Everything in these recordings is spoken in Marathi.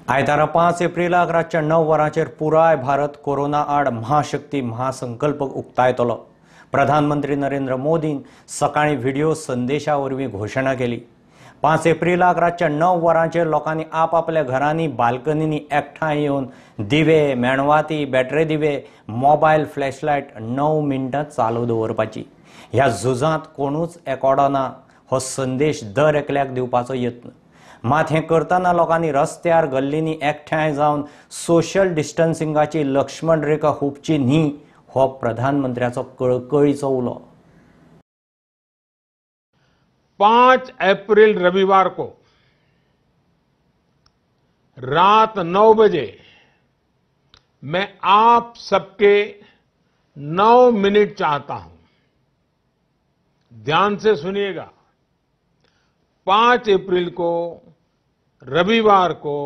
आयतारा 5 एप्रिलाक रातच्या 9 वरांचेर पुराय भारत कोरोना आड महाशक्ती महासंकल्प उक्तायतलो। प्रधानमंत्री नरेंद्र मोदीन सकाळी व्हिडिओ संदेशा वरवीं घोषणा केली। 5 एप्रिलाक रातच्या 9 वरांचेर लोकांनी आपापल्या घरांनी बाल्कनींनी एकठांय येवन दिवे, मेणवाती, बॅटरी दिवे, मोबायल फ्लॅशलायट 9 मिनटां चालू दवरपाची। ह्या झुजांत कोणूच एकोडो ना हो संदेश दर एकल्याक दिवपाचो यत्न। मात हें करतना लोकांनी रस्त्यार गल्लींनी एकठांय जावन सोशल डिस्टन्सिंगाची लक्ष्मण रेखा हुंपची न्ही हो प्रधानमंत्र्याचो कळकळीचो उलो। 5 अप्रैल रविवार को रात 9 बजे मैं आप सबके 9 मिनट चाहता हूं। ध्यान से सुनिएगा। 5 अप्रैल को रविवार को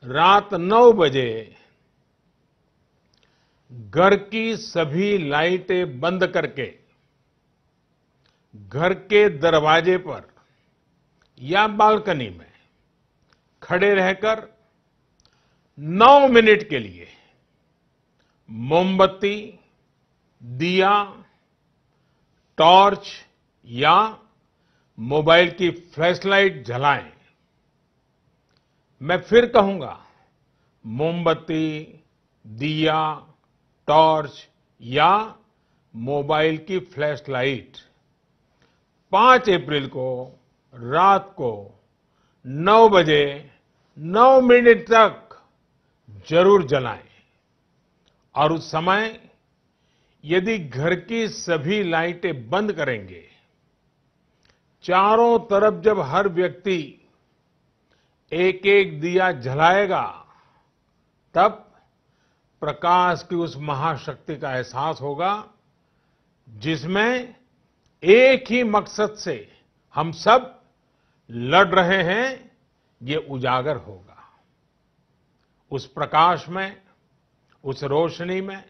रात 9 बजे घर की सभी लाइटें बंद करके घर के दरवाजे पर या बालकनी में खड़े रहकर 9 मिनट के लिए मोमबत्ती, दिया, टॉर्च या मोबाइल की फ्लैशलाइट जलाएं। मैं फिर कहूंगा, मोमबत्ती, दिया, टॉर्च या मोबाइल की फ्लैशलाइट 5 अप्रैल को रात को 9 बजे 9 मिनट तक जरूर जलाएं। और उस समय यदि घर की सभी लाइटें बंद करेंगे, चारों तरफ जब हर व्यक्ति एक एक दिया जलाएगा, तब प्रकाश की उस महाशक्ति का एहसास होगा जिसमें एक ही मकसद से हम सब लड़ रहे हैं, ये उजागर होगा। उस प्रकाश में, उस रोशनी में,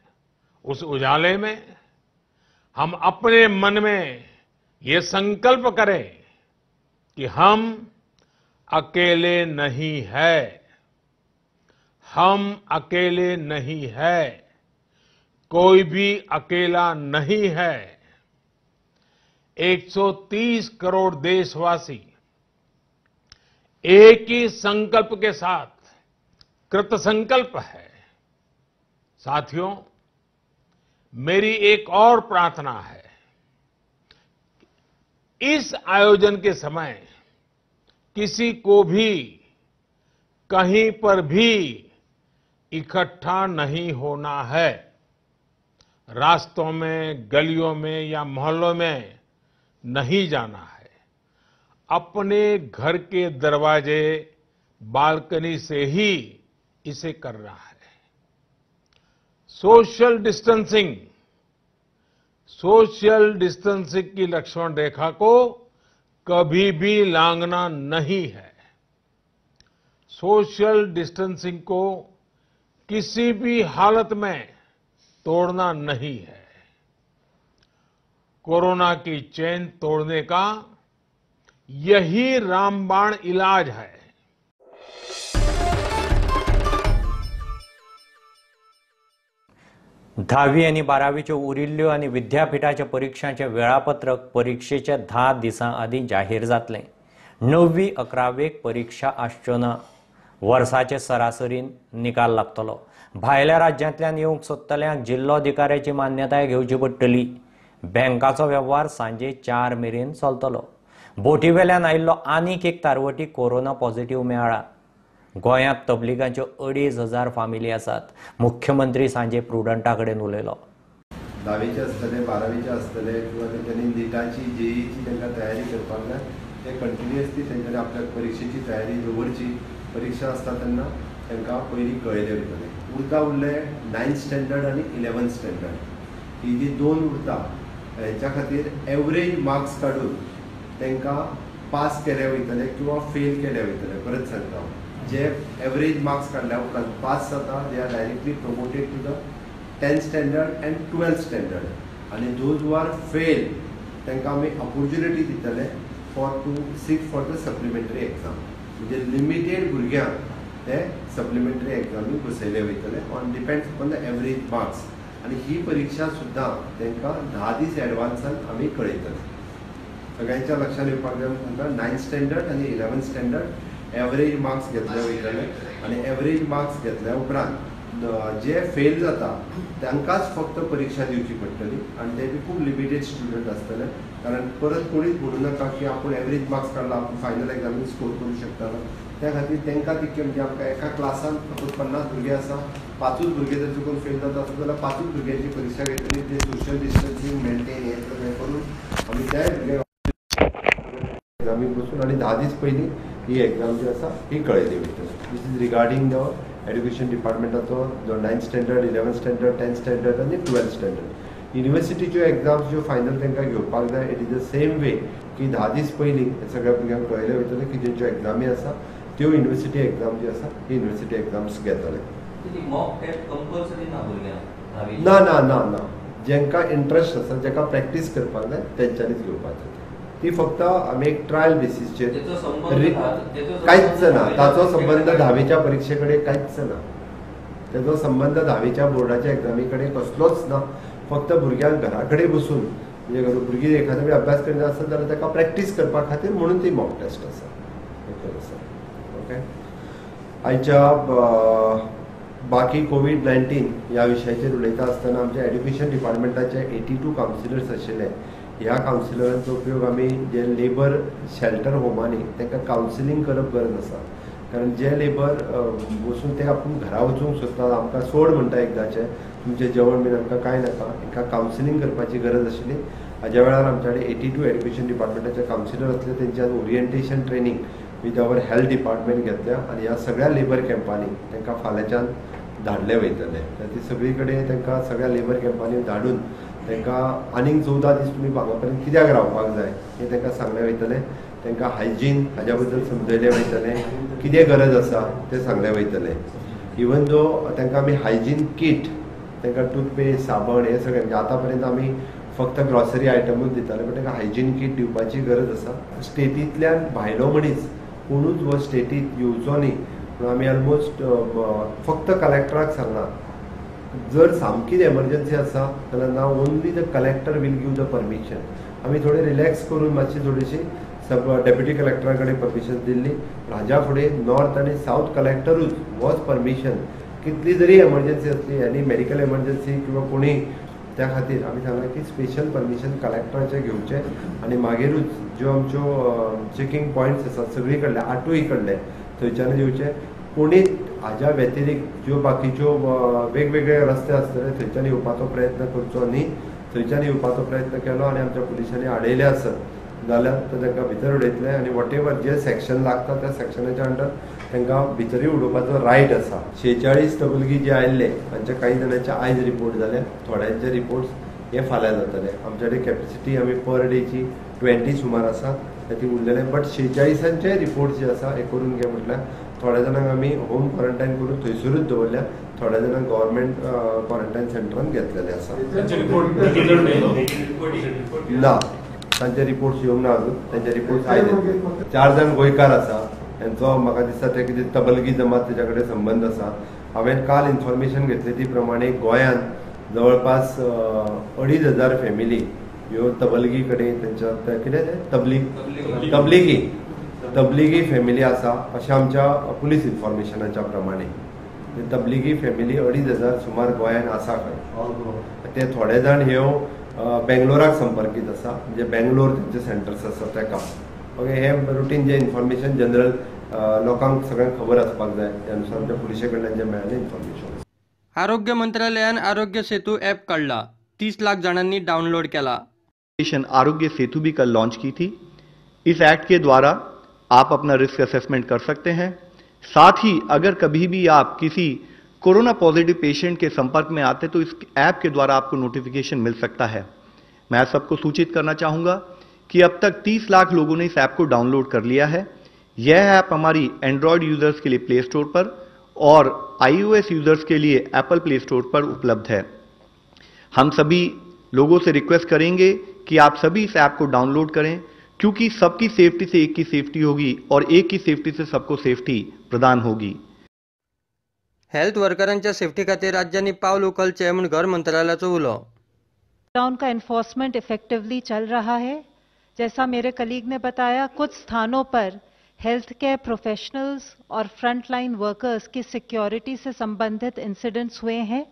उस उजाले में हम अपने मन में ये संकल्प करें कि हम अकेले नहीं हैं, हम अकेले नहीं हैं, कोई भी अकेला नहीं है। 130 करोड़ देशवासी एक ही संकल्प के साथ कृत संकल्प है। साथियों, मेरी एक और प्रार्थना है। इस आयोजन के समय किसी को भी कहीं पर भी इकट्ठा नहीं होना है। रास्तों में, गलियों में या मोहल्लों में नहीं जाना है। अपने घर के दरवाजे, बालकनी से ही इसे करना है। सोशल डिस्टेंसिंग की लक्ष्मण रेखा को कभी भी लांघना नहीं है। सोशल डिस्टेंसिंग को किसी भी हालत में तोड़ना नहीं है। कोरोना की चेन तोड़ने का यही रामबाण इलाज है। 10वी आनी 12वीच्यो उरिल्ल्यो आनी विद्यापीठाच्या परीक्षांचे वेळापत्रक परीक्षेच्या 10 दिसां आदीं जाहीर जातलें। 9वी 11वेक परीक्षा आसच्यो ना। वर्साचे सरासरीन निकाल लागतलो। भायल्या राज्यांतल्यान येवंक सोदतल्यांक जिल्लोधिकाऱ्याची मान्यताय घेवची पडटली। बँकाचो वेव्हार सांजे 4 मेरेन चलतलो। बोटीवेल्यान आयिल्लो आनीक एक तारवटी कोरोना पॉझिटिव्ह मेळ्ळा। गोंयांत तबलिगांच्यो 2,500 फामिली आसात। मुख्यमंत्री सांजे प्रुडंटा कडेन उलयलो। 10वीचे आसतले, 12वीचे आसतले किंवा तेंच्यांनी नीटाची जेईची तांकां तयारी करपाक जाय। ते कंटिन्युअसली तेंच्यांनी आपल्या परीक्षेची तयारी दवरची। परीक्षा आसता तेन्ना तांकां पयलीं कळयलें वयतलें। उरता उरले 9th स्टँडर्ड आनी 11th स्टँडर्ड ही जी 2 उरता, हेच्या खातीर एवरेज मार्क्स काडून तांकां पास केले वयतले किंवा फेल केले वयतले। परत सांगता, जे एवरेज मार्क्स काडल्या उपरांत पास जाता, they are directly promoted to the 10th standard and 12th standard. आनी दोज हू आर फेल तांकां आमी ऑपॉर्च्युनिटी दितले to sit for the supplementary exam. म्हणजे लिमिटेड भुरग्यांक ते सप्लिमेंटरी एग्जामीक बसयले वयतले on depends upon the average marks. आणि ही परीक्षा सुद्धा तांकां 10 दीस एडवान्सान आमी कळयतले. सगळ्यांच्या लक्षात येवपाक जाय तुमकां 9th स्टँडर्ड आणि 11th स्टँडर्ड एवरेज मार्क्स घेतले वयतले आणि एवरेज मार्क्स घेतल्या उपरांत जे फेल जाता तांकांच फक्त परीक्षा दिवची पडटली आणि ते बी खूब लिमिटेड स्टुडंट आसतले. कारण परत कोणीच म्हणू नाका की आपूण एवरेज मार्क्स काडला आपूण फायनल एग्जामीक स्कोर करूं शकता. त्या खातीर तांकां तितके म्हणजे आमकां एका क्लासान सपोज 50 भुरगे आसा, 5च भुरगे जर चुकून फेल जाता आसत जाल्यार 5च भुरग्यांची परीक्षा घेतली. ते सोशल डिस्टन्सिंग मेंटेन हे करून आमी त्या एग्जामीक बसून आणि 10 दीस पयलीं ही एग्जाम जी आसा ही कळयली वयतली. दिस इज रिगार्डिंग द एड्युकेशन डिपार्टमेंटाचो जो 9th standard 11th standard 10th standard आणि 12th स्टँडर्ड युनिवर्सिटीच्यो एग्जाम्स ज्यो फायनल तांकां घेवपाक जाय it is the same way की 10 दीस पयलीं सगळ्या भुरग्यांक कळयले वयतले की ज्यांच्यो एग्जामी आसा त्यो युनिवर्सिटी एग्जाम जी आसा ही युनिवर्सिटी एग्जाम्स घेतले. ना ना ना ना जेंकां इंट्रस्ट आसा जेका प्रॅक्टीस करपाक जाय तेंच्यांनीच घेवपाक जाय. ती फक्त आमी एक ट्रायल बेसिसचेर कांयच ना. ताचो संबंध 10वीच्या परीक्षे कडेन कांयच ना. तेजो संबंध 10वीच्या बोर्डाच्या एग्जामी कडेन कसलोच ना. फक्त भुरग्यांक घरा कडेन बसून म्हणजे भुरगीं एखादो वेळ अभ्यास करिना आसत जाल्यार ताका प्रॅक्टीस करपा खातीर म्हणून ती मॉक टेस्ट आसा. ओके. आयच्या बाकी कोविड-19 ह्या विशयाचेर उलयता आसतना आमच्या एड्युकेशन डिपार्टमेंटाचे 82 कावन्सिलर्स आशिल्ले. ह्या कावन्सिलरांचो उपयोग आमी जे लेबर शेल्टर होमांनी तांकां कावन्सिलींग करप गरज आसा. कारण जे लेबर वचून ते आपूण घरा वचूंक सोदतात आमकां सोड म्हणटा एकदांचें तुमचें जेवण बीन आमकां कांय नाका हांकां कावन्सिलींग करपाची गरज आशिल्ली. हाज्या वेळार आमच्या कडेन 82 एड्युकेशन डिपार्टमेंटाचे कावन्सिलर आसले. तेंच्यान orientation training with our health department घेतल्या आणि ह्या सगळ्या लेबर कॅम्पांनी तांकां फाल्यांच्यान धाडले वयतले. ती सगळी कडेन तांकां सगळ्या लेबर कॅम्पांनी धाडून तांकां आनीक 14 दीस तुमी हांगा पर्यंत कित्याक रावपाक जाय हें तांकां सांगलें वयतलें. तांकां हायजीन हाज्या बद्दल समजयलें वयतलें. कितें गरज आसा तें सांगलें वयतलें. इवन दो तांकां आमी हायजीन कीट तांकां टूथपेस्ट साबण हें सगळें म्हणजे आतां पर्यंत आमी फक्त ग्रॉसरी आयटमूच दिताले पण तांकां हायजीन कीट दिवपाची गरज आसा. स्टेटींतल्यान भायलो मनीस कोणूच हो स्टेटींत येवचो न्ही म्हणून आमी ऑलमोस्ट फक्त कलेक्टराक सांगला जर सामकीच एमर्जन्सी आसा जाल्यार नाव only the collector will give the permission. आमी थोडे रिलॅक्स करून मातशी थोडीशी डेप्युटी कलेक्टरा कडेन परमिशन दिल्ली. हाज्या फुडें नॉर्थ आनी सावथ कलेक्टरूच वॉज परमिशन कितली जरी एमर्जन्सी असली आनी मेडिकल एमर्जन्सी किंवा कोणी त्या खातीर आमी सांगलें की स्पेशल परमिशन कलेक्टराचें घेवचें आणि मागीरूच ज्यो आमच्यो चेकिंग पॉयंट्स आसात सगळी कडले 8य कडले थंयच्यान येवचे. कोणी हाज्या व्यतिरिक्त ज्यो बाकीच्यो वेगवेगळे रस्ते आसतले थंयच्यान येवपाचो प्रयत्न करचो न्ही. थंयच्यान येवपाचो प्रयत्न केलो आनी आमच्या पुलिसांनी आडयले आसत जाल्यार ते तांकां भितर उडयतले आनी वॉट एवर जे सेक्शन लागता त्या सेक्शनाच्या अंडर तांकां भितरूय उडोवपाचो रायट आसा. 46 तबलगी जे आयिल्ले तांचे काही जाणांचे आयज रिपोर्ट जाले. थोड्यांचे रिपोर्ट्स हे फाल्यां जातले. आमचे कडेन कॅपेसिटी आमी पर डेची 20 सुमार आसा ती उरलेले. बट 46 रिपोर्ट्स जे आसा हे करून घे म्हटल्यार थोड्या जाणांक आमी होम क्वॉरंटायन करून थंयसरूच दवरल्या. थोड्या जाणांक गव्हर्मेंट क्वॉरंटायन सेंटरान घेतलेले आसा. ना तांचे रिपोर्ट्स येवंक ना अजून. तांचे रिपोर्ट्स आयले. 4 जाण गोंयकार आसा. तांचो म्हाका दिसता ते कितें तबलगी जमात तेच्या कडेन संबंध आसा. हांवें काल इन्फॉर्मेशन घेतली ती प्रमाणे गोंयांत जवळपास 2,500 फॅमिली ह्यो तबलगी कडेन तेंच्या कितें तें तबलिगी फॅमिली आसा अशें आमच्या पुलीस इन्फॉर्मेशनाच्या प्रमाणे. तबलिगी फॅमिली 2,500 सुमार गोंयांत आसा खंय. ते थोडे जाण ह्यो बेंगलोराक संपर्कीत आसा म्हणजे बेंगलोर तेंचे सेंटर्स आसा तेका. ओके. हे रुटीन जे इन्फॉर्मेशन जनरल लोकांक सगळ्यांक खबर आसपाक जाय त्या अनुसार आमच्या पुलिशे कडल्यान जे मेळ्ळें इन्फॉर्मेशन. आरोग्य मंत्रालयान आरोग्य सेतु ऐप काढला. 30 लाख जणांनी डाउनलोड केला. आरोग्य सेतु भी कल लॉन्च की थी. इस ऐप के द्वारा आप अपना रिस्क असेसमेंट कर सकते हैं. साथ ही अगर कभी भी आप किसी कोरोना पॉजिटिव पेशेंट के संपर्क में आते तो इस ऐप के द्वारा आपको नोटिफिकेशन मिल सकता है. मैं सबको सूचित करना चाहूंगा कि अब तक 30 लाख लोगों ने इस ऐप को डाउनलोड कर लिया है. यह ऐप हमारी एंड्रॉयड यूजर्स के लिए प्ले स्टोर पर और iOS यूजर्स के लिए एप्पल प्ले स्टोर पर उपलब्ध है. हम सभी लोगों से रिक्वेस्ट करेंगे कि आप सभी इस ऐप को डाउनलोड करें क्योंकि सबकी सेफ्टी से एक की सेफ्टी होगी और एक की सेफ्टी से सबको सेफ्टी प्रदान होगी. हेल्थ वर्करांच्या सेफ्टी खातीर राज्यांनी पावल उखलचें म्हूण घर मंत्रालयाचो उलो। लॉकडाउन का एनफोर्समेंट इफेक्टिवली चल रहा है। जैसा मेरे कलीग ने बताया, कुछ स्थानों पर हेल्थ केयर प्रोफेशनल्स और फ्रंटलाइन वर्कर्स की सिक्योरिटी से संबंधित इंसिडेंट्स हुए हैं।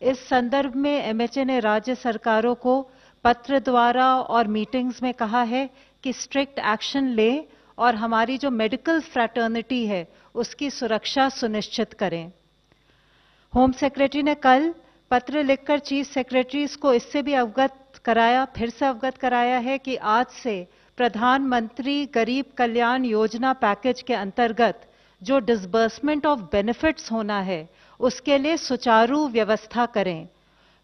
इस संदर्भ में एमएचए ने राज्य सरकारों को पत्र द्वारा और मीटिंग्स में कहा है कि स्ट्रिक्ट एक्शन लें और हमारी जो मेडिकल फ्रैटर्निटी है उसकी सुरक्षा सुनिश्चित करें। होम सेक्रेटरी ने कल पत्र लिखकर चीफ सेक्रेटरीज को इससे भी फिर से अवगत कराया है कि आज से प्रधानमंत्री गरीब कल्याण योजना पैकेज के अंतर्गत जो डिसबर्समेंट ऑफ बेनिफिट्स होना है उसके लिए सुचारू व्यवस्था करें।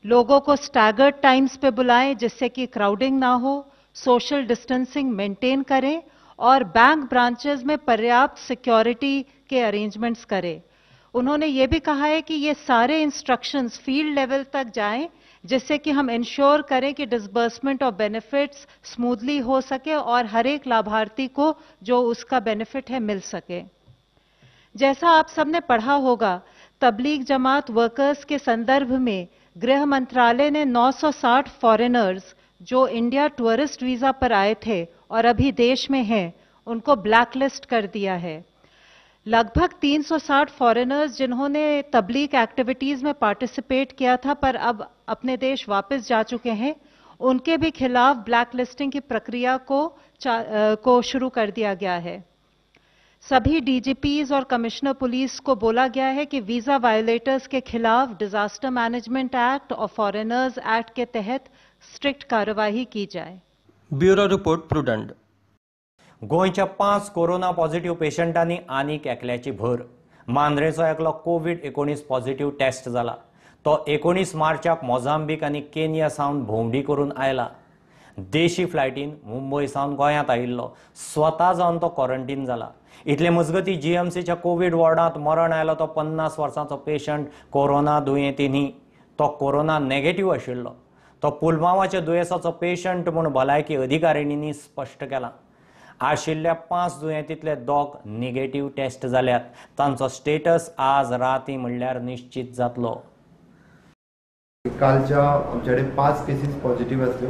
लोगों को स्टैगर्ड टाइम्स पे बुलाएं जिससे कि क्राउडिंग ना हो, सोशल डिस्टेंसिंग मेंटेन करें और बैंक ब्रांचेस में पर्याप्त सिक्योरिटी के अरेंजमेंट्स करें। उन्होंने ये भी कहा है कि ये सारे इंस्ट्रक्शंस फील्ड लेवल तक जाएं जिससे कि हम इंश्योर करें कि डिसबर्समेंट ऑफ बेनिफिट्स स्मूथली हो सके और हर एक लाभार्थी को जो उसका बेनिफिट है मिल सके। जैसा आप सबने पढ़ा होगा, तबलीग जमात वर्कर्स के संदर्भ में गृह मंत्रालय ने 960 फॉरेनर्स जो इंडिया टूरिस्ट वीजा पर आए थे और अभी देश में हैं, उनको ब्लैकलिस्ट कर दिया है। लगभग 360 फॉरेनर्स जिन्होंने तबलीग एक्टिविटीज में पार्टिसिपेट किया था पर अब अपने देश वापस जा चुके हैं, उनके भी खिलाफ ब्लैकलिस्टिंग की प्रक्रिया को शुरू कर दिया गया है। सभी डीजीपीज और कमिश्नर पुलिस को बोला गया है कि वीजा वायोलेटर्स के खिलाफ डिजास्टर मैनेजमेंट एक्ट और फॉरेनर्स एक्ट के तहत स्ट्रिक्ट कार्यवाही की जाए। Bureau report prudent. गोंयच्या 5 कोरोना पॉझिटिव्ह पेशंटांनी आनीक एकल्याची भर। मांद्रेचो एकलो कोविड-19 पॉझिटिव्ह टेस्ट जाला। तो 19 मार्चाक मोझांबीक आनी केनिया सावन भोंवडी करून आयला। देशी फ्लायटीन मुंबय सावन गोंयांत आयिल्लो, स्वता जावन तो क्वारंटीन जाला। इतले मजगती जीएमसीच्या कोविड वॉर्डांत मरण आयलो तो 50 वर्सांचो पेशंट कोरोना दुयेंती न्ही, तो कोरोना नेगेटिव्ह आशिल्लो। तो पुलवामाच्या दुयेसाचो पेशंट म्हूण भलायकी अधिकाऱ्यांनी स्पश्ट केलां। आशिल्ल्या 5 दुयेंतींतले 2 नेगेटिव्ह टेस्ट जाल्यात। तांचो स्टेटस आज राती म्हणल्यार निश्चित जातलो। कालच्या आमच्याकडे 5 केसीस पॉझिटिव्ह असल्यो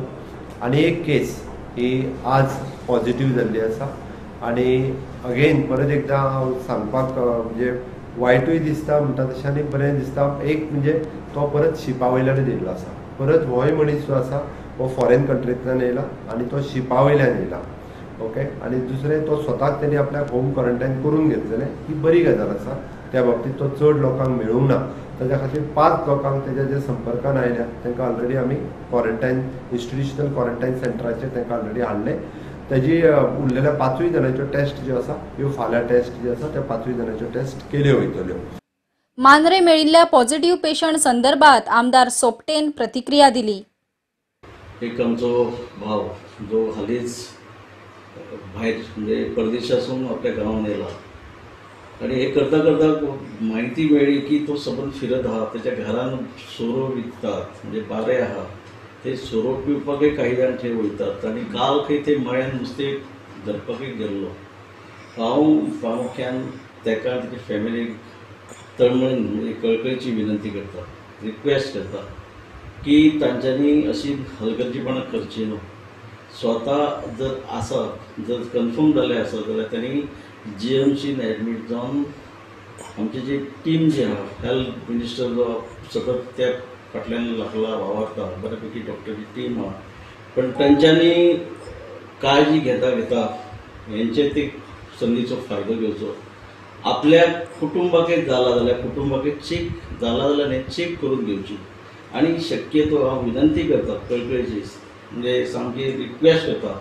आणि एक केस ही आज पॉझिटिव्ह जाल्ली आसा। आणि अगेन परत एकदा हांव सांगपाक म्हणजे वायटूय दिसता म्हणटा तशें आनी बरें दिसता। एक म्हणजे तो परत शिपा वयल्यान येयल्लो आसा। परत होय मनीस जो आसा हो फॉरेन कंट्रींतल्यान येयला आणि तो शिपा वयल्यान येयला। ओके, आणि दुसरें तो स्वताक तेणी आपल्याक होम क्वॉरंटायन करून घेतलेलें, ही बरी गजाल आसा। त्या बाबतीत तो चड लोकांक मेळूंक ना, ताच्या खातीर 5 लोकांक तेज्या जे संपर्कान आयल्या तांकां ऑलरेडी आमी क्वॉरंटायन इन्स्टिट्यूशनल क्वॉरंटायन सेंटराचेर तांकां ऑलरेडी हाडले। तेजी उरलेल्या 5 जाणांच्यो टेस्ट ज्यो आसा ह्यो फाल्यां टेस्ट जे आसा त्या 5 जाणांच्यो टेस्ट केल्यो वयतल्यो। मांद्रे मेळिल्ल्या पॉझिटिव्ह पेशंट संदर्भात आमदार सोपटेन प्रतिक्रिया दिली। एक आमचो भाव जो हालींच भायर म्हणजे परदेशासून आपल्या गांवांत येयला आणि हे करता करता माहिती मेळ्ळी की तो सबंद फिरत आहा, त्याच्या घरान सोरो विकतात, म्हणजे बारे आहा ते सोरो पिवपाकय काही जाण थंय वयतात। आणि काल खंय ते मळ्यान नुस्तें धरपाकय गेल्लो। हांव प्रामुख्यान तेका तेच्या फॅमिलीक तळमळीन म्हणजे कळकळीची विनंती करता, रिक्वेस्ट करता की तांच्यांनी अशी हलगर्जीपणां करची न्हू। स्वता जर आसा, जर कन्फर्म जालें आसा जाल्यार त्यांनी जीएमसीन एडमीट जावन आमची जी टीम जी आहा, हेल्थ मिनिस्टर जो सतत त्या फाटल्यान लागला वावरता, बऱ्यापैकी डॉक्टरची टीम आहा, पण तांच्यांनी काळजी घेता हेंचे ते संदीचो फायदो घेवचो। आपल्या कुटुंबाकय जाला जाल्यार कुटुंबाकय चेक जाला जाल्यार हें चेक करून घेवची। आणि शक्यतो हांव विनंती करता कळकळीची, म्हणजे सामकी रिक्वेस्ट करता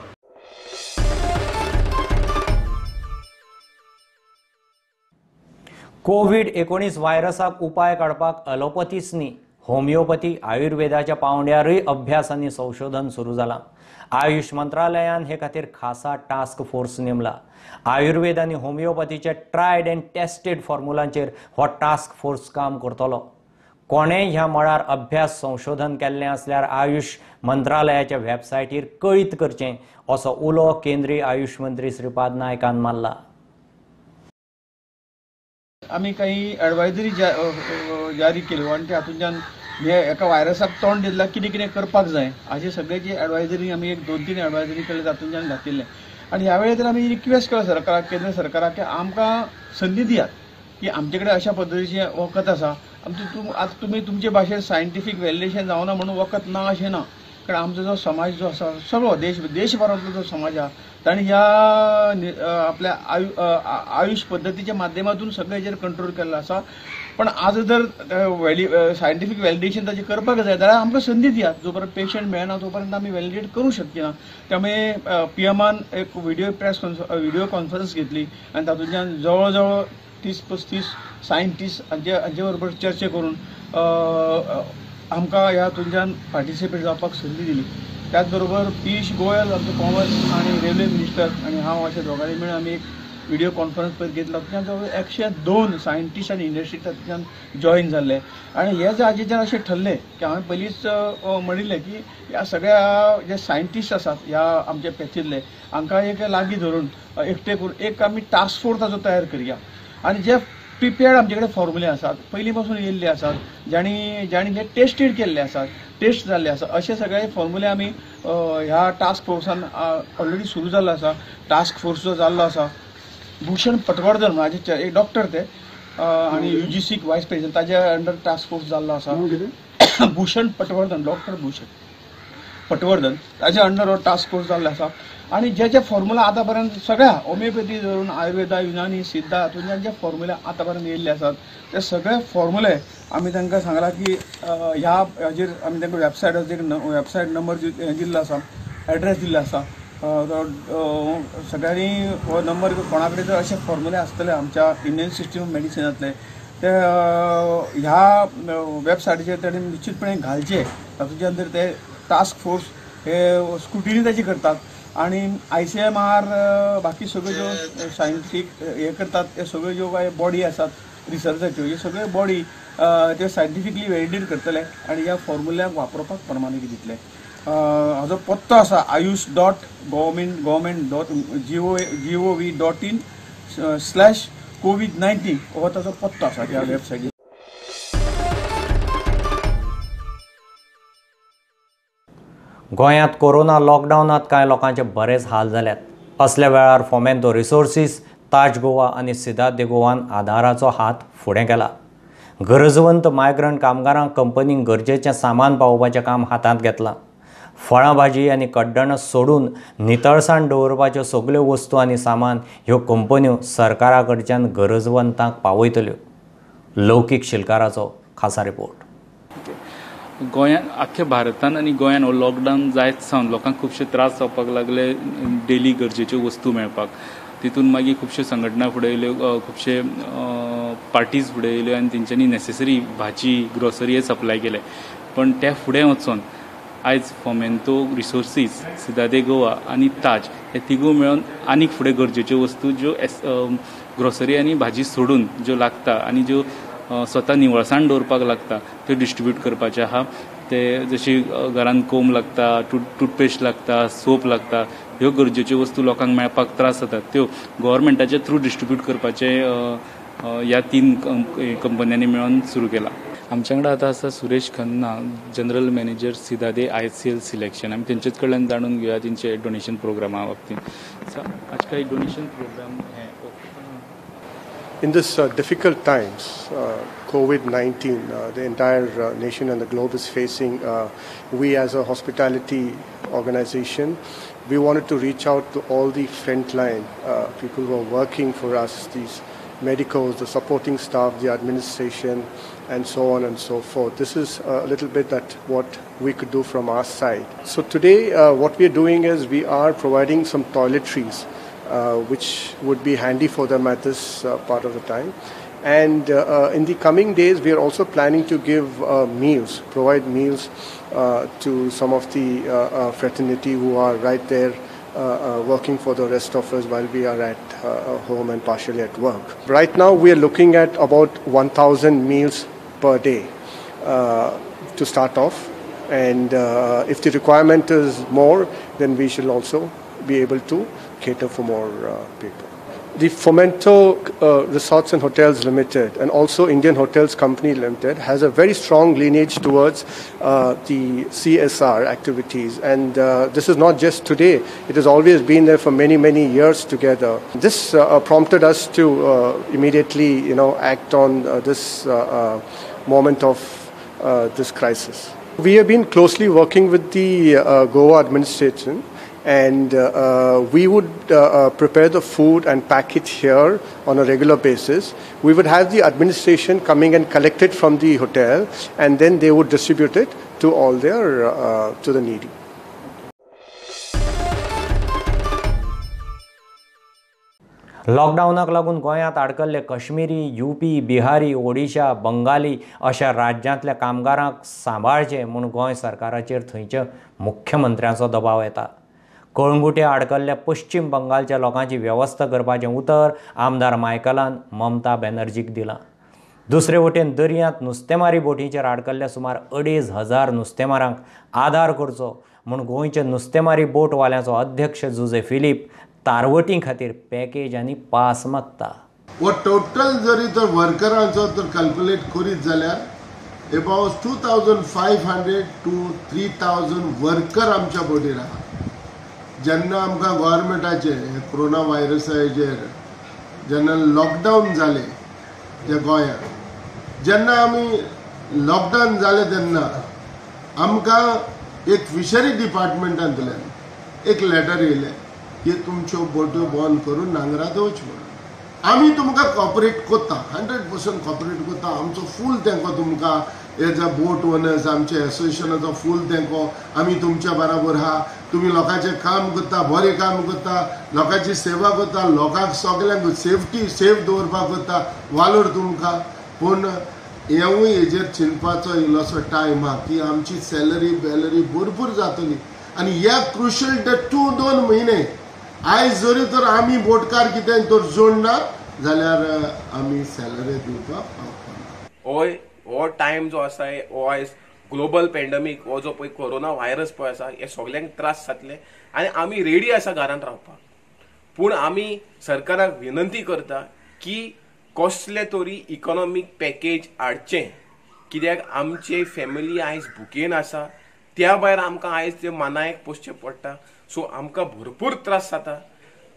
कोविड-19 व्हायरसाक उपाय काडपाक ॲलोपथीच न्ही, होमिओपॅथी आयुर्वेदाच्या पावंड्यारय अभ्यास आनी संशोधन सुरू जालां। आयुष मंत्रालयान हे खातीर खासा टास्क फोर्स नेमला। आयुर्वेद आनी होमिओपॅथीचे ट्रायड एंड टेस्टेड फॉर्म्युलांचेर हो टास्क फोर्स काम करतलो। कोणेय ह्या मळार अभ्यास संशोधन केल्लें असल्यार आयुष मंत्रालयाच्या वेबसायटीर कळीत करचें, असो उलो केंद्रीय आयुष मंत्री श्रीपाद नायकान मारला। आमी काही ॲडवायजरी जारी केल्यो आनी त्या हातूंतल्यान हे एका व्हायरसाक तोंड दिल्यार कितें कितें करपाक जाय हाजे सगळ्याची ॲडवायजरी आमी एक 2-3 ॲडवायजरी केल्ले तातूंतल्यान घातिल्ले आनी ह्या वेळेर आमी रिक्वेस्ट केला सरकाराक केंद्र सरकाराक की आमकां संदी दियात की आमचे कडेन अशा पद्दतीचें वखद आसा आतां तुमी तुमचे भाशेन सायंटिफीक व्हॅलिडेशन जावना म्हणून वखद ना अशें ना कारण आमचो जो समाज जो आसा सगळो देशभरांतलो जो समाज आसा ताणी ह्या आपल्या आयुष पद्दतीच्या माध्यमातून सगळे हेचेर कंट्रोल केल्लो आसा पण आज जर सायंटिफीक व्हॅलिडेशन ताचें करपाक जाय जाल्यार आमकां संदी दियात जो पर्यंत पेशंट मेळना तो पर्यंत आमी व्हॅलिडेट करूं शकची ना त्यामुळे पीएमान एक व्हिडिओ कॉन्फरन्स घेतली आनी तातूंतल्यान जवळ जवळ 30-35 सायंटिस्ट हांचे बरोबर चर्चा करून आमकां ह्या हातूंतल्यान पार्टिसिपेट जावपाक संदी दिली त्याच बरोबर पियुष गोयल आमचो कॉमर्स आनी रेल्वे मिनिस्टर आनी हांव अशे दोगांनी मेळून आमी एक व्हिडिओ कॉन्फरन्स पळय घेतला तातूंतल्यान जवळ 102 सायंटिस्ट आनी इंडस्ट्री तातूंतल्यान जॉईन जाल्ले आनी हे हाजेच्यान अशें ठरलें की हांवें पयलींच म्हणिल्लें की ह्या सगळ्या जे सायंटिस्ट आसात ह्या आमचे पॅथींतले हांकां एक लागीं धरून एकठांय करून एक आमी टास्क फोर्स ताचो तयार करया आनी जे प्रिपेर्ड आमचे कडेन फॉर्मुले आसात पयलीं पासून येयल्ले आसात ज्यांनी जे टेस्टेड केल्ले आसात टेस्ट जाल्ले आसा अशे सगळे फॉर्मुले आमी ह्या टास्क फोर्सान ऑलरेडी सुरू जाल्लो आसा टास्क फोर्स जो जाल्लो आसा भूषण पटवर्धन म्हाजे एक डॉक्टर ते आनी UGC वायस प्रेसिडेंट ताजे अंडर टास्क फोर्स जाल्लो आसा भूषण पटवर्धन डॉक्टर भूषण पटवर्धन ताजे अंडर हो टास्क फोर्स जाल्लो आसा आनी जे फॉर्मुला आतां पर्यंत सगळ्या होमिओपॅथी धरून आयुर्वेदा युनानी सिद्धा हातूंतल्यान जे फॉर्मुले आतां पर्यंत येयल्ले आसात ते सगळे फॉर्मुले आमी तांकां सांगला की ह्या हाजेर आमी तांकां वेबसायट नंबर दिल्लो आसा एड्रेस दिल्लो आसा सगळ्यांनी हो नंबर कोणा कडेन जर अशे फॉर्मुले आसतले आमच्या इंडियन सिस्टम ऑफ मेडिसिनांतले ते ह्या वेबसायटीचेर ताणें निश्चितपणे घालचे तातूंतल्यान जर ते टास्क फोर्स हे स्क्रुटिनी ताची करतात आणि ICMR बाकी सगळ्यो ज्यो सायंटिफीक हे करतात ते सगळ्यो ज्यो काय बॉडी आसात रिसर्चाच्यो ह्यो सगळ्यो बॉडी ते सायंटिफिकली व्हॅलिडेट करतले आनी ह्या फॉर्मुल्याक वापरपाक परवानगी दितले हाजो पत्तो आसा ayush.government.gov.in/covid19 हो ताचो पत्तो आसा ह्या वेबसायटीर गोंयांत कोरोना लॉकडावनात कांय लोकांचे बरेच हाल जाल्यात असल्या वेळार फोमेंतो रिसोर्सीस ताज गोवा आनी सिद्धार्थ दे गोवान आदाराचो हात फुडें केला गरजवंत मायग्रंट कामगारांक कंपनीक गरजेचें सामान पावोवपाचें काम हातांत घेतलां फळां भाजी आनी कड्डणां सोडून नितळसाण दवरपाच्यो सगळ्यो वस्तू आनी सामान ह्यो कंपन्यो सरकारा कडच्यान गरजवंतांक पावयतल्यो लौकीक शिलकाराचो खासा रिपोर्ट गोंयांत आख्ख्या भारतान आनी गोंयांत हो लॉकडावन जायत सावन लोकांक खुबशे त्रास जावपाक लागले डेली गरजेच्यो वस्तू मेळपाक तितून मागीर खुबश्यो संघटना फुडें येयल्यो खुबशे पार्टीज फुडें येयल्यो आनी तेंच्यांनी नेसेसरी भाजी ग्रोसरी हे सप्लाय केले पण त्या फुडें वचून आयज फोमेंतो रिसोर्सीस सिद्धार्थ दे गोवा आनी ताज हे तिगूय मेळून आनीक फुडें गरजेच्यो वस्तू ज्यो ग्रोसरी आनी भाजी सोडून ज्यो लागता आनी ज्यो स्वता निवळसाण दवरपाक लागता त्यो डिस्ट्रिब्यूट करपाचे आहा ते जशी घरांत कोंब लागता टूथपेस्ट लागता सोप लागता ह्यो गरजेच्यो वस्तू लोकांक मेळपाक त्रास जातात त्यो गव्हर्मेंटाच्या थ्रू डिस्ट्रिब्यूट करपाचे ह्या 3 कंपन्यांनी मेळून सुरू केला आमच्या कडेन आतां आसा Suresh Khanna general manager Siddharth ICL selection आमी तेंचेच कडल्यान जाणून घेवया तेंचे डोनेशन प्रोग्रामा बाबतींत आज काही donation program In this difficult times, COVID-19, the entire nation and the globe is facing, we as a hospitality organization, we wanted to reach out to all the frontline people who are working for us, these medicals, the supporting staff, the administration, and so on and so forth. This is a little bit that what we could do from our side. So today, what we are doing is we are providing some toiletries which would be handy for them at this part of the time. And in the coming days, we are also planning to give meals, provide meals to some of the fraternity who are right there working for the rest of us while we are at home and partially at work. Right now, we are looking at about 1,000 meals per day to start off. And if the requirement is more, then we shall also be able to cater for more people. The Fomento Resorts and Hotels Limited and also Indian Hotels Company Limited has a very strong lineage towards the CSR activities, and this is not just today, it has always been there for many, many years together. This prompted us to immediately, act on this moment of this crisis. We have been closely working with the Goa administration, and we would prepare the food and pack it here on a regular basis. We would have the administration coming and collect it from the hotel, and then they would distribute it to all to the needy. लॉकडाऊनाक लागून गोंयांत आडकल्ले काश्मीरी, यूपी, बिहारी, ओडिशा, बंगाली अशा राज्यांतल्या कामगारांक सांबाळचे म्हूण गोंय सरकाराचेर थंयच्या मुख्यमंत्र्याचो दबाव येता. कळंगुटे आडकल्ल्या पश्चिम बंगालच्या लोकांची वेवस्था करपाचें उतर आमदार मायकलान ममता बॅनर्जीक दिलां. दुसरे वटेन दर्यांत नुस्तेमारी बोटींचेर आडकल्ल्या सुमार 2,500 नुस्तेमारांक आदार करचो म्हूण गोंयचे नुस्तेमारी बोटवाल्यांचो अध्यक्ष जुजे फिलीप तारवटी खातीर पॅकेज आनी पास मागता. वो टोटल जरी तर वर्करांचो जर कॅल्क्युलेट करीत जाल्यार अबाउट 2,500 to 3,000 वर्कर आमच्या बोटीर आहा. जेन्ना आमकां गव्हर्मेंटाचे कोरोना व्हायरसाचेर जेन्ना लॉकडावन जालें त्या गोंयांत, जेन्ना आमी लॉकडावन जालें तेन्ना आमकां एक फिशरी डिपार्टमेंटांतल्यान एक लेटर येयलें की तुमच्यो बोट्यो बंद करून नांगरा दवरच्यो म्हणून. आमी तुमकां कॉपरेट करता, 100% कॉपरेट करता. आमचो फूल तेंको तुमकां एज अ बोट ओनर्स आमचे एसोसिएशनाचो फूल तेंको आमी तुमच्या बराबर आहा. तुमी लोकांचें काम करता, बरें काम करता, लोकांची सेवा करता, लोकांक सगळ्यांक सेफ्टी सेफ दवरपाक करता, वालोर तुमकां. पूण हेवूय हेजेर चिंतपाचो इल्लोसो टायम आहा की आमची सॅलरी भरपूर जातली. आनी ह्या क्रुशल 2 म्हयने आयज जरी तर आमी बोटकार कितें तर जोडना जाल्यार आमी सॅलरी दिवपाक पावना. हो टायम जो आसा हो आयज ग्लोबल पॅन्डेमीक हो जो पळय कोरोना व्हायरस पळय आसा हे सगळ्यांक त्रास जातले आनी आमी रेडी आसा घरांत रावपाक. पूण आमी सरकाराक विनंती करता की कसले तरी इकॉनॉमीक पॅकेज हाडचें, कित्याक आमचे फॅमिली आयज भुकेन आसा. त्या भायर आमकां आयज ते मानायक पोसचें पडटा. सो आमकां भरपूर त्रास जाता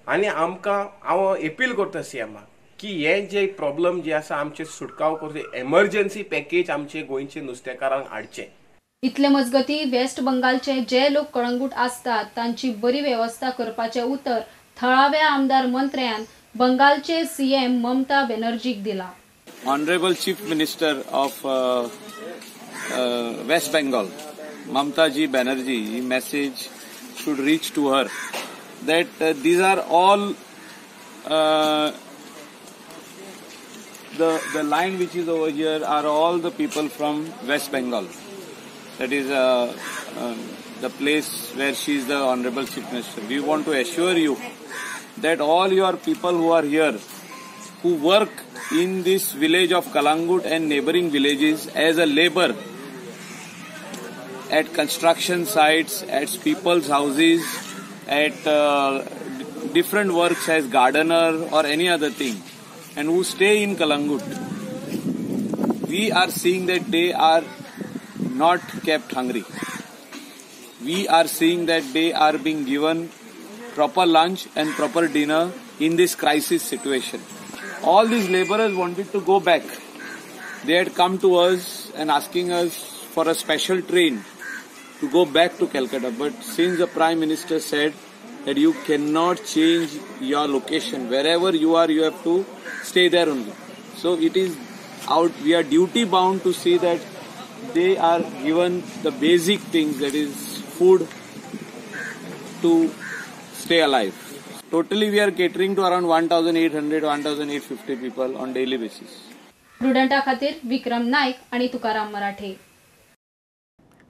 आनी आमकां हांव अपील करता सीएमाक की हे जे प्रॉब्लम जे आसा आमचे सुटकाव करचे, एमर्जन्सी पॅकेज आमचे गोंयचे नुस्तेकारांक हाडचें. इतले मजगती वेस्ट बंगालचे जे लोक कळंगूट आसतात तांची बरी वेवस्था करपाचें उतर थळाव्या आमदार मंत्र्यान बंगालचे सीएम ममता बॅनर्जीक दिला. Honourable chief minister of West Bengal Mamata ji Banerjee, message should reach to her that these are all the line which is over here are all the people from West Bengal. That is the place where she is the Honorable Chief Minister. We want to assure you that all your people who are here, who work in this village of Kalangut and neighboring villages as a labor, at construction sites, at people's houses, at different works as gardener or any other thing, and who stay in Kalangut, we are seeing that they are not kept hungry. We are seeing that they are being given proper lunch and proper dinner in this crisis situation. All these laborers wanted to go back. They had come to us and asking us for a special train to go back to Calcutta, but since the Prime Minister said that you cannot change your location, wherever you are, you have to stay there only. So it is we are duty bound to see that they are given the basic things, that is food, to stay alive. Totally we are catering to around 1,800 1,850 people on daily basis. प्रुडंटा खातीर विक्रम नाईक आणि तुकाराम मराठे.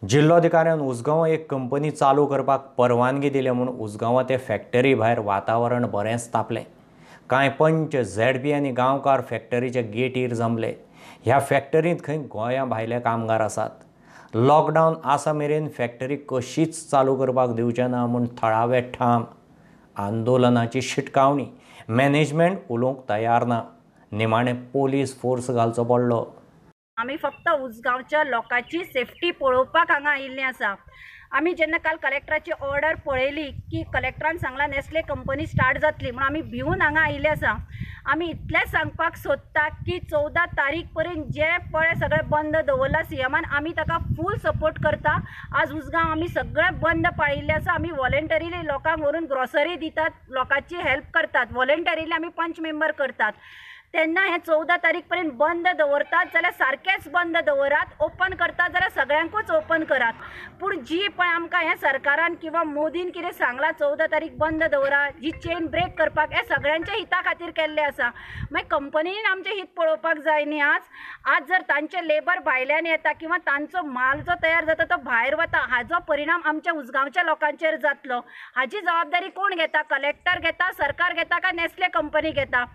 जिल्लोधिकाऱ्यान उसगांव एक कंपनी चालू करपाक परवानगी दिली म्हणून उसगांव ते फॅक्टरी भायर वातावरण बरेंच तापलें. कांय पंच झेडपी आनी गांवकार फॅक्टरीच्या गेटीर जमले. ह्या फॅक्टरींत खंय गोंया भायले कामगार आसात. लॉकडावन आसा मेरेन फॅक्टरी कशीच चालू करपाक दिवचे ना म्हूण थळावे ठाम. आंदोलनाची शिटकावणी मॅनेजमेंट उलोवंक तयार ना. निमाणे पोलीस फोर्स घालचो पडलो. आमी फक्त उसगांवच्या लोकांची सेफ्टी पळोवपाक हांगा आयिल्लीं आसा. आमी जेन्ना काल कलेक्टराची ऑर्डर पळयली की कलेक्टरान सांगलां नेस्ले कंपनी स्टार्ट जातली म्हणून आमी भिवून हांगा आयिल्ले आसा. आमी इतलेंच सांगपाक सोदता की 14 तारीख पर्यंत जे पळय सगळें बंद दवरला सीएमान, आमी ताका फूल सपोर्ट करता. आज उसगांव आमी सगळें बंद पाळिल्लें आसा. आमी वॉलंटरीली लोकांक व्हरून ग्रॉसरी दितात, लोकांची हेल्प करतात, वॉलंटरीली आमी पंच मेंबर करतात. तेन्ना हे 14 तारीख पर्यंत बंद दवरतात जाल्यार सारकेंच बंद दवरात, ओपन करतात जाल्यार सगळ्यांकूच ओपन करात. पूण जी पळय आमकां हे सरकारान किंवा मोदीन कितें सांगलां 14 तारीख बंद दवरा, जी चेन ब्रेक करपाक, हे सगळ्यांच्या हिता खातीर केल्लें आसा. मागीर कंपनीन आमचें हित पळोवपाक जाय न्ही. आज जर तांचे लेबर भायल्यान येता किंवा तांचो माल जो तयार जाता तो भायर वता, हाजो परिणाम आमच्या उसगांवच्या लोकांचेर जातलो. हाची जबाबदारी कोण घेता? कलेक्टर घेता, सरकार घेता काय नेस्ले कंपनी घेता?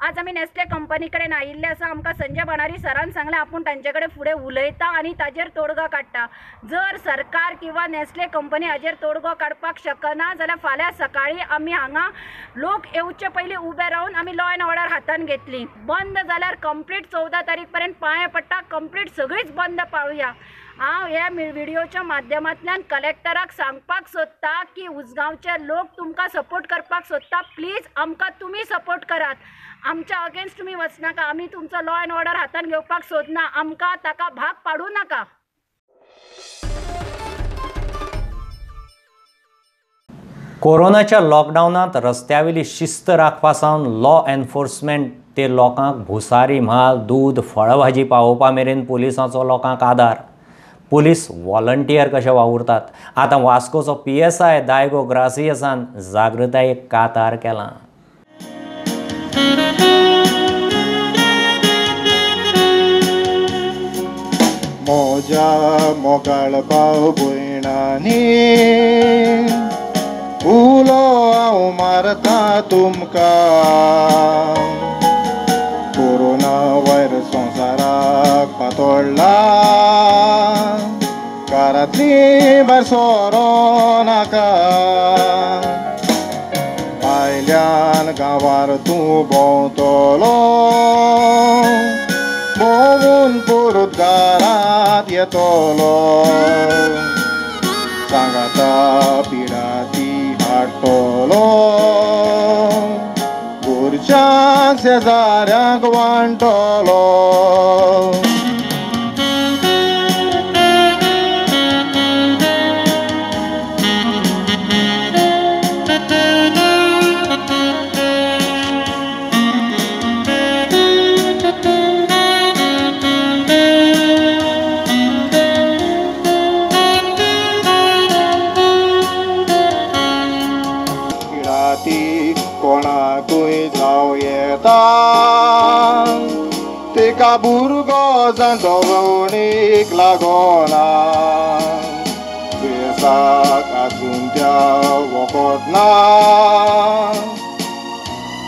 आज आमी नेस्ले कंपनी कडेन आयिल्ले आसा. आमकां संजय बनारी सरान सांगलें आपूण तांचे कडेन फुडें उलयता आनी ताजेर तोडगो काडटा. जर सरकार किंवा नेस्ले कंपनी हाजेर तोडगो काडपाक शकना जाल्यार फाल्यां सकाळीं आमी हांगा लोक येवचे पयलीं उबे रावन आमी लॉ एंड ऑर्डर हातान घेतली. बंद जाल्यार कंप्लीट 14 तारीख पर्यंत पांये पडटा, कंप्लीट सगळीच बंद पाळुया. हांव ह्या व्हिडिओच्या माध्यमांतल्यान कलेक्टराक सांगपाक सोदता की उसगांवचे लोक तुमकां सपोर्ट करपाक सोदता. प्लीज आमकां तुमी सपोर्ट करात. आमच्या अगेन्स्ट तुमी वचनाका. आमी तुमचो लॉ एंड ऑर्डर हातान घेवपाक सोदना. आमकां ताका भाग पाडूं नाका. कोरोनाच्या लॉकडावनात रस्त्यावेली शिस्त राखपा सावन लॉ एन्फोर्समेंट ते लोकांक भुसारी म्हाल, दूध, फळभाजी पावोवपा मेरेन पुलिसांचो लोकांक आदार. पुलीस व्हॉलंटियर कशे वावुरतात. आतां वास्कोचो PSI दायगो ग्रासियसान जागृतायेक कातार केलां. मोजा मोगाळ पाव भयणांनी उलो हांव मारता तुमकां. कोरोना वायरस संवसाराक पातळ्ळा, घरांतली भायर सरो नाका. भायल्यान गांवार तूं भोंवतलो, भोंवून परत घरांत येतलो. सांगाता पिडा ती हाडटलो, घरच्यांक शेजाऱ्यांक वांटलो. कोणाकूय जाव येता, तेका भुरगो जाणटो गवणीक लागोना. दुयेंसाक आजून त्या वखद ना,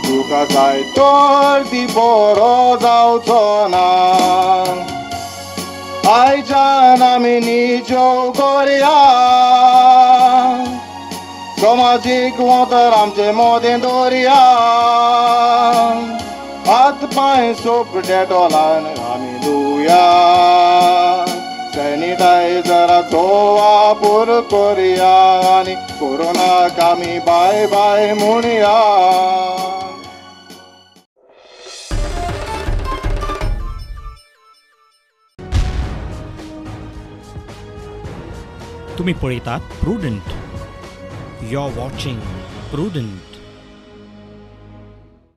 तुका जाय तर ती बरो जावचो ना. आयच्यान आमी निजो करया, समाजीक वातर आमचे मोदें दवरया. हात पांय सोप डेटॉलान आमी धुया, सॅनिटायझराचो वापर करया आनी कोरोनाक आमी बाय बाय म्हणया. तुम्ही पळयतात प्रुडंट. You're watching Prudent.